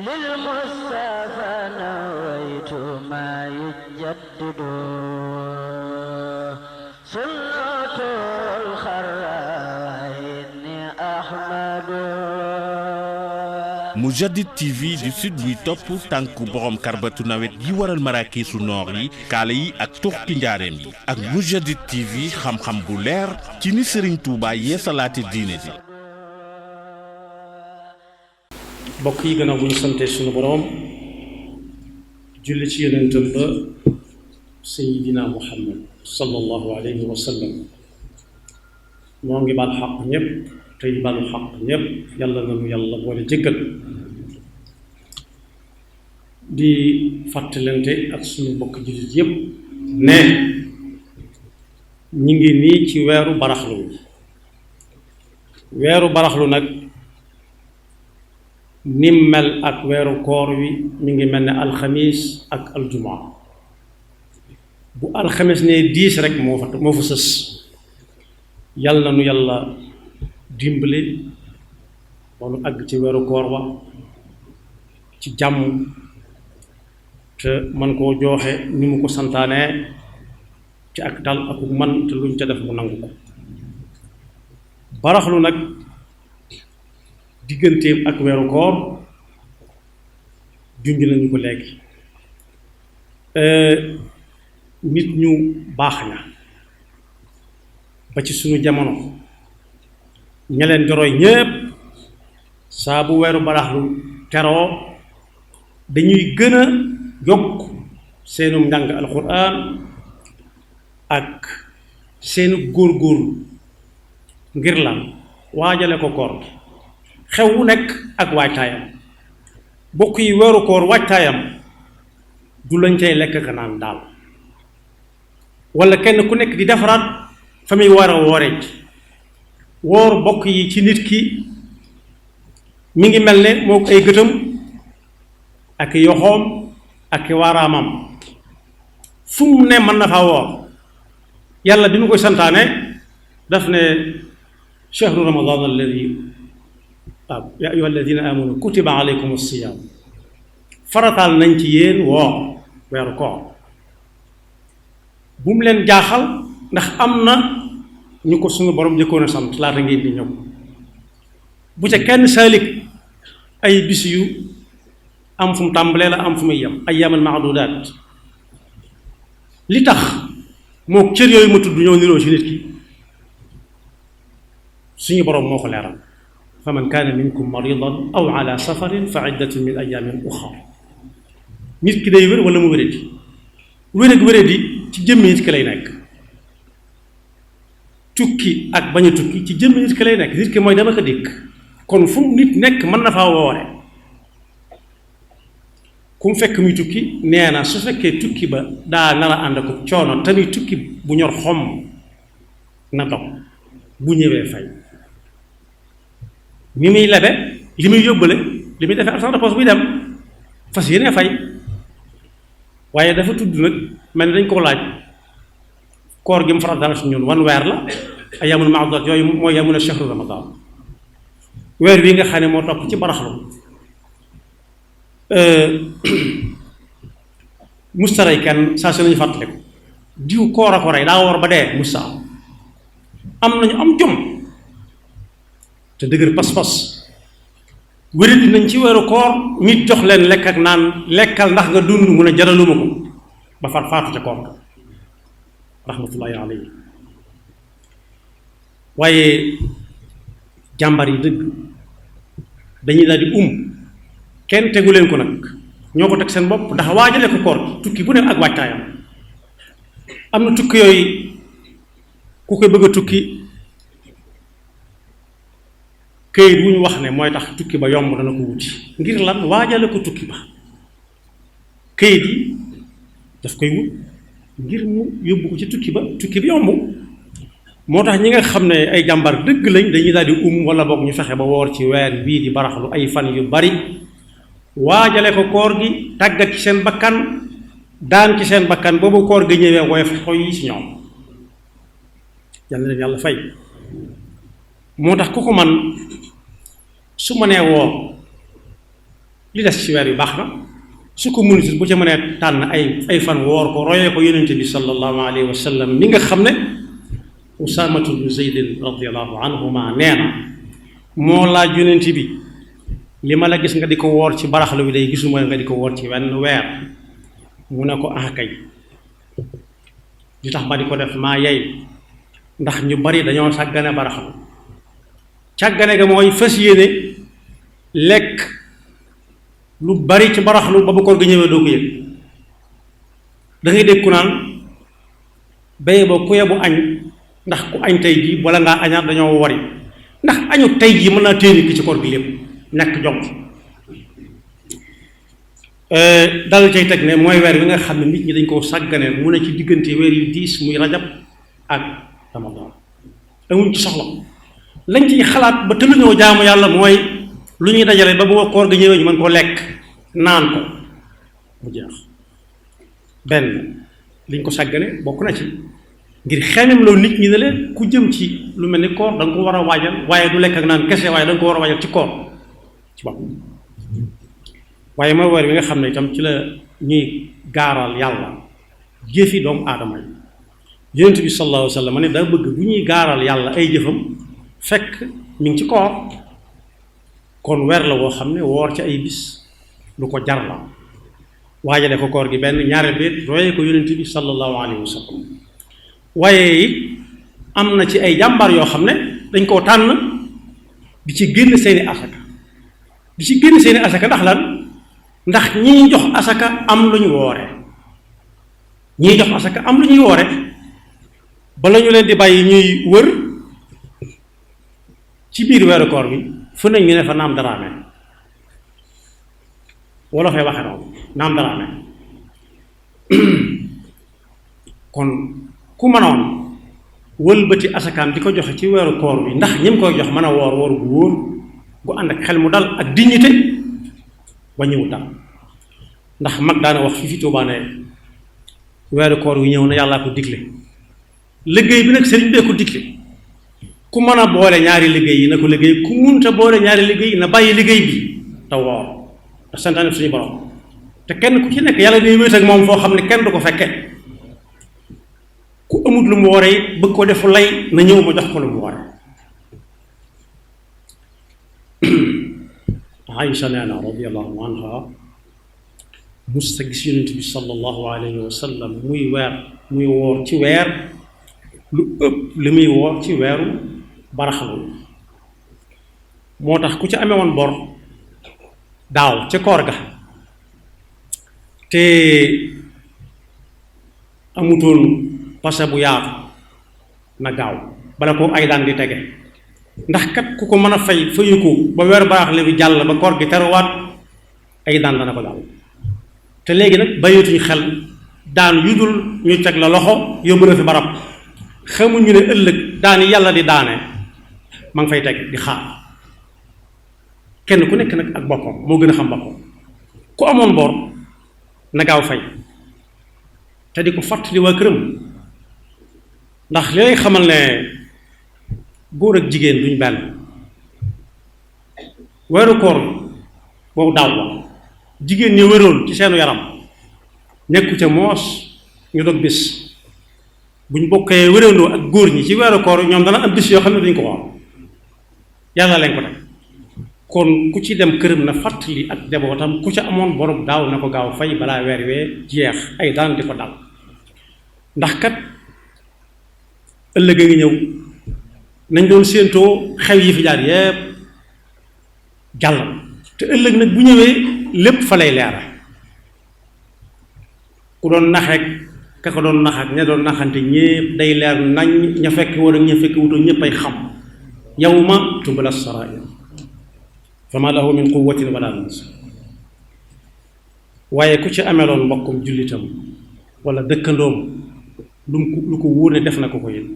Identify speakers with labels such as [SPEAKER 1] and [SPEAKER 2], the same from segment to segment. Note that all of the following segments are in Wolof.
[SPEAKER 1] للمصطفى نويت ما يجدد سنة الخراء إني أحمد
[SPEAKER 2] Mourchid TV du sud buy topp tànku borom karbatu nawet yi waral maraakiisu noor yi kaala yi ak tuxki njaareem yi ak Mourchid TV xam-xam bu leer ci ni Serigne Touba yeesalaate diine ji.
[SPEAKER 3] mbokk yi gannaaw bu ñu sante sunu borom julli ci yonentam ba Seydina Muhammad sallallahu alayhi wa sallam moo ngi baal xaq ñëpp tey baalu xaq ñëpp yàlla na nu yàlla boole jéggal di fàttalante ak suñu mbokk jullit yëpp ne ñi ngi nii ci weeru baraxlu nag nim mel ak weeru koor wi mi ngi mel ne alxamis ak aljumaa bu alxamis ne 10 rek moo fa sës yàlla na nu yàlla dimbali ba nu àgg ci weeru koor wa ci jàmm te man koo jooxe ni mu ko santaane ci ak dal ak man te luñ ca def mu nangu ko baraxlu nag digganteem ak weeru koor junj nañu ko léegi nit ñu baax ña ba ci suñu jamono ña leen joroy ñépp saa bu weeru baraxlu teroo dañuy gën a yokk seenum njàng alxuraan ak seenu góorgóorlu ngir lan waajale ko koor gi xew wu nekk ak waajtaayam bokk yi weeru koor waajtaayam du lañ cay lekk ka naan daal wala kenn ku nekk di defaraat fa muy war a wooree woor bokk yi ci nit ki mi ngi mel ne moo ay gëtam ak yoxoom ak waaraamam fu mu ne mën na faa woor yàlla bi mu koy santaane daf ne shahru ramadan alladi yaa ayyuha alladina amanu kutiba alaykum as-siyam farataal nañ ci yéen woor weeru koor bu mu leen jaaxal ndax am na ñu ko suñu borom jëkkoon a sant laata ngeen di ñëw bu ca kenn saalik ay bis yu am fu mu tàmbalee la am fu muy yem ayyaaman ma'duudaat li tax moo cër yooyu ma tudd ñoo niroo ci nit ki suñu borom moo ko leeral fa man kaana minkum maridan aw ala safarin fa iddatun min ayyaamin uxar nit ki day wér wala mu wéradi wér ak wéradi ci jëmmi nit ki lay nekk tukki ak bañ a tukki ci jëmmi nit ki lay nekk nit ki mooy dama ko dikk kon fu nit nekk mën na faa woore ku mu fekk muy tukki nee na su fekkee tukki ba daa nar a ànd ko coono te muy tukki bu ñor xomm na dog bu ñëwee fay mi muy lebe li muy yóbbale li muy defee argent de poche buy dem fas yéene fay waaye dafa tudd nag mel ni dañ ko laaj koor gi mu faral dara si ñun wan weer la ayyaamul ma'duudaat yooyu mooy yamuna shahru ramadan weer wi nga xam ne moo topp ci baraxlu mustaray kenn saa su nañu fàttaliku diw koor a ko rey daa woor ba dee musta am nañu am jom te dëgër pas-pas wéradi nañ ci weeru koor nit jox leen lekk ak naan lekkal ndax nga dund mun a jaraluma ko ba far faatu ca koor ga rahmatullahi alayhi waaye jàmbar yi dëgg dañuy daal di kenn tegu leen ko nag ñoo ko teg seen bopp ndax waajale ko koor tukki bu ne ak waajtaayam am na tukki yooyu ku koy bëgg a tukki këyit wu ñu wax ne mooy tax tukki ba yomb dana ko wuti ngir lan waajale ko tukki ba këyit yi daf koy wut ngir mu yóbbu ko ci tukki bi yomb moo tax ñi nga xam ne ay jàmbar dëgg lañ dañuy daal di wala boog ñu fexe ba woor ci weer bii di baraxlu ay fan yu bari waajale ko koor gi tàggat ci seen bakkan daan ci seen bakkan boobu koor gi ñëwee woyof xoy yi ci ñoom yàlla leen yàlla fay moo tax ku ko man su ma nee woor li des ci weer yu baax na su ko mënut bu ca mënee tànn ay fan woor ko royee ko yonente bi sallallahu alayhi wa sallam mi nga xam ne Usaamatu bnu Zaydin radiallahu anhuma nee na moo laaj yonente bi li ma la gis nga di ko woor ci baraxlu bi day gisuma nga di ko woor ci wenn weer mu ne ko ah kay li tax ma di ko def maa yey ndax ñu bari dañoo sàggane baraxlu càggane ga mooy fas yéene lekk lu bari ci baraxlu ba bu koor ga ñëwee doo ko yëg da ngay dégg ku naan béye ba ku yebu añ ndax ku añ tey jii wala ngaa añaat dañoo wari ndax añu tey jii mën naa téye ki ci koor gi lépp nekk jom dal cay teg ne mooy weer wi nga xam ne nit ñi dañ koo sàggane mu ne ci diggante weer yu diis muy rajab ak ramadan amuñ ci soxla lañ ciy xalaat ba tëluñoo jaamu yàlla mooy lu ñuy dajale ba bu koor ga ñëwee ñu mën koo lekk naan ko mu jeex benn liñ ko sàggane bokk na ci ngir xemem loolu nit ñi ne leen ku jëm ci lu mel ni koor da nga ko war a waajal waaye du lekk ak naan kese waaye da nga ko war a waajal ci koor ci bopp waaye mooy weer wi nga xam ne itam ci la ñuy gaaral yàlla jëfi doomu aadama yi yonent bi sallallahu alayhi wa sallam ne daa bëgg bu ñuy gaaral yàlla ay jëfam fekk mi ngi ci koor kon weer la woo xam ne woor ci ay bis lu ko jar la waajale ko koor gi benn ñaareel bi royee ko yonent bi sallallahu alayhi wa sallam waaye it am na ci ay jàmbaar yoo xam ne dañ koo tànn di ci génn seeni asaka ndax lan ndax ñii jox asaka am lu ñu woore ñii jox asaka am lu ñuy woore bala ñu leen di bàyyi ñuy wër ci biir weeru koor bi fu nañ ñu ne fa naam daraame wala fay waxe noonu naam daraame kon ku mënoon wëlbati asakaam di ko joxe ci weeru koor bi ndax ñi mu koy jox mën a woor gu wóor gu ànd ak xel mu dal ak dignité wàññiwul dal ndax mag daana wax fi Tuubaa ne weeru koor wi ñëw na yàllaa ko digle liggéey bi nag sëriñ bee ko digle ku mën a boole ñaari liggéey yi na ko liggéey ku munta boole ñaari liggéey na bàyyi liggéey bi te woor te santaane suñu borom te kenn ku ci nekk yàlla day wéet ak moom foo xam ne kenn du ko fekke ku amut lu mu woore it bëgg ko defu lay na ñëw ma jox ko lu mu woore Aïcha nee na radiyallahu anha musta gis yonent bi sallallahu alayhi wa sallam muy woor ci weer lu ëpp li muy woor ci weeru baraxlu moo tax ku ci amee woon bor daaw ca koor ga te amutoon pase bu yaatu na gaaw bala ko ay daan di tege ndax kat ku ko mën a fayu ko ba weer baraxlu bi jàll ba koor gi teruwaat ay daan dana ko daal te léegi nag bàyyituñu xel daan yu dul ñu teg la loxo yóbbu la fi barab xamuñu ne ëllëg daan yàlla di daane ma ngi fay teg di xaar kenn ku nekk nag ak boppam moo gën a xam boppam ku amoon bor na gaaw fay te di ko fàttali waa këram ndax li lay xamal ne góor ak jigéen duñ benn weeru koor boobu daaw la jigéen ñi wéroon ci seenu yaram nekku ca moos ñu dog bis buñ bokkee wéréndoo ak góor ñi ci weeru koor ñoom dana am bis yoo xam ne duñ ko woor yàlla leen ko def kon ku ci dem këram na fàttali ak jabootam ku ca amoon borom daaw na ko gaaw fay balaa weer wee jeex ay daan di ko dal ndax kat ëllëg a ngi ñëw nañ doon séentoo xew yi fi jaar yépp jàll te ëllëg nag bu ñëwee lépp fa lay leera ku doon naxeek ka ko doon nax ak ña doon naxante ñépp day leer nañ ña fekk woon ak ña fekk wutoon ñépp ay xam yawma tubla sarair fama lahu min quwwatin wala nasir waaye ku ci ameloon mbokkum jullitam wala dëkkandoom lu ko wóor ne def na ko ko yit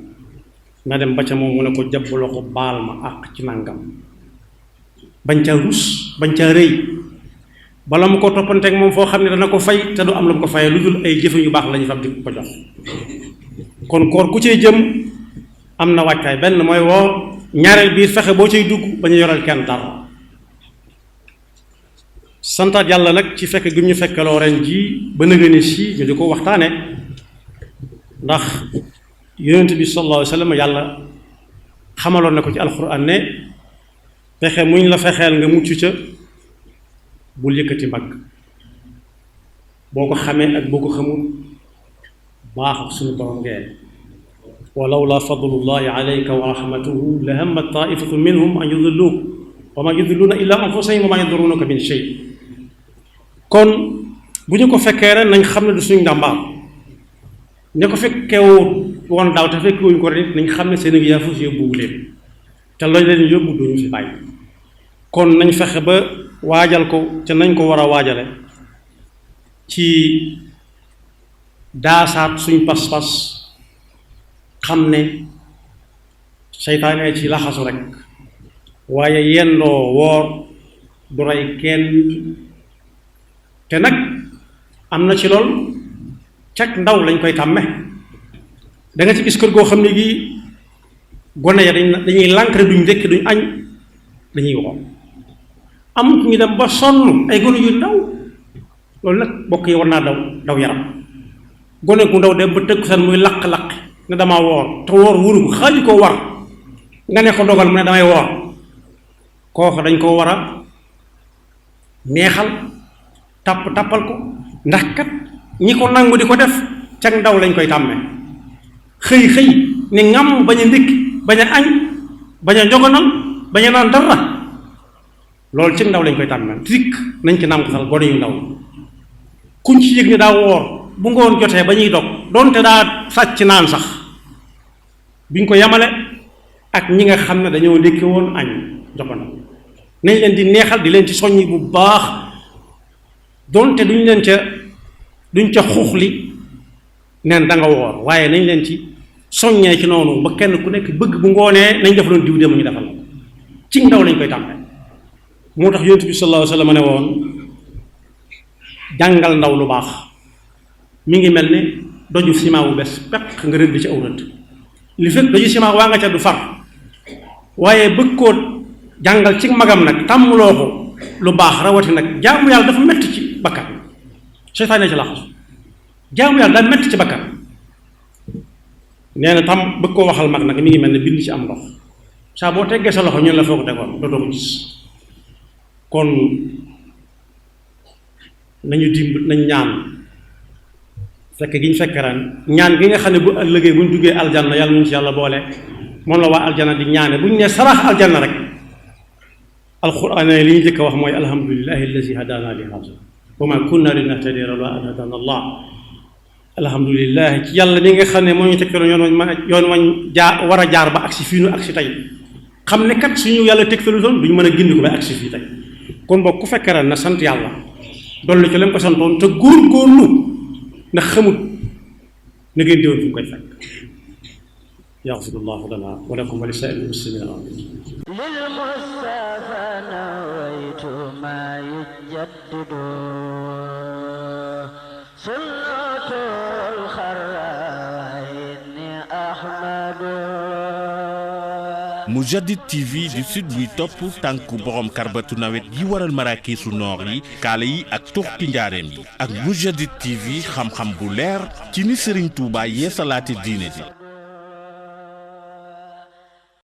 [SPEAKER 3] na dem ba ca moom mu ne ko jàpp loxo baal ma àq ci nàngam bañ ca rus bañ ca rëy bala mu ko toppanteeg moom foo xam ne dana ko fay te du am la mu ko fayee lu dul ay jëfe yu baax la ñu fab di ko jox kon koor ku cay jëm am na waajtaay benn mooy woo ñaareel biir fexe boo cay dugg ba ñu yoral kenn dara santaat yàlla nag ci fekk gi ñu fekkaloo ren ji ba nëgëni si ñu di ko waxtaane ndax yonent bi sallallahu alayhi wa sallam yàlla xamaloon na ko ci alxuraan ne fexe muñ la fexeel nga mucc ca bul yëkkati mbagg boo ko xamee ak boo ko xamul baax suñu borom ngeen wa lawla fadlullahi alayka wa rahmatuhu la hammat ta'ifatun minhum an yudilluuk wa ma yudilluuna illa anfusahum wa ma yadurruunaka min shay. kon bu ñu ko fekkee ren nañ xam ne du suñu ndàmbaar ña ko fekkee woon daaw te fekkee wuñ ko ren nañ xam ne seen ak yaafus yóbbuwu leen te loolu leen yóbbu duñu fi bàyyi. kon nañ fexe ba waajal ko te nañ ko war a waajale ci daasaat suñ pas-pas xam ne seytaane ci laxasu rek waaye yendoo woor du rey kenn te nag am na ci lool cag ndaw lañ koy tàmme da nga ci gis kër goo xam ne gi gone ya dañuy lànk duñ ndékki duñ añ dañuy woor am ñu dem ba sonn ay gone yu ndaw loolu nag bokk yi war naa daw yaram gone gu ndaw dem ba tëgg san muy laq-laq ne damaa woor te woor wuru ko xaaju koo war nga ne ko dogal mu ne damay woor kooku dañ koo war a neexal tàppal ko ndax kat ñi ko nangu di ko def cag ndaw lañ koy tàmmee xëy ne ngam bañ a ndékki bañ a añ bañ a njogonal bañ a naan dara loolu ci ndaw lañ koy tàmmee dikk nañ ci nam ko sal gone yu ndaw kuñ ci yëg ne daa woor bu ngoon jotee ba ñuy dog doonte daa sàcc naan sax biñ ko yamale ak ñi nga xam ne dañoo ndékki woon añ njogonal nañ leen di neexal di leen ci soññi bu baax doonte duñ ca xuuxli neen da nga woor waaye nañ leen ci soññee ci noonu ba kenn ku nekk bëgg bu ngoonee nañ def loon diw dem ñu defal ci ndaw lañ koy tàmbale. moo tax yonent bi sallallahu alayhi wa sallam ne woon jàngal ndaw lu baax mi ngi mel ne doju ciment bu bees peq nga rëdd ci aw rëdd li fekk doju ciment waa nga ca du far waaye bëgg koo jàngal ci magam nag tàmmuloo ko lu baax rawati nag jaamu yàlla dafa metti ci bakkan seytaane ci laxasu jaamu yàlla daa metti ci bakkan nee na tam bëgg koo waxal mag nag mi ngi mel ne bind ci am ndox saa boo teggee sa loxo ñun la foo ko tegoon dootoo ko gis. kon nañ ñaan fekk gi ñu fekk ren ñaan gi nga xam ne bu ëllëgee bu ñu duggee aljanna yàlla ñu ci yàlla boole moom la waa aljanna di ñaane bu ñu nee sarax aljanna rek alquran li ñu njëkk a wax mooy alhamdulillahi allazi hadana li hada wa ma kunna linahtadiya lawla an hadana allah alhamdulillahi ci yàlla mi nga xam ne moo ñu tegtaloon yoon wañ war a jaar ba agsi fii nu agsi tey xam ne kat suñu yàlla tegtalu doon duñu mën a gindi ko ba agsi fii tey kon boog ku fekkee ren na sant yàlla dolli ci leen ko santoon te góorgóorlu ndax xamut na ngeen déwoon fu mu koy fekk yaxfirullahu lana wa lakum wa li saa'iril muslimina amin
[SPEAKER 1] lil Mustafa nawaytu ma yujaddidu sunnatul xarraini ahmadu
[SPEAKER 2] Mourchid TV du sud buy topp tànku borom karbatu nawet yi waral maraakiisu noor yi kaala yi ak tuxki njaareem yi ak Mourchid TV xam-xam bu leer ci ni Serigne Touba yeesalaate diine ji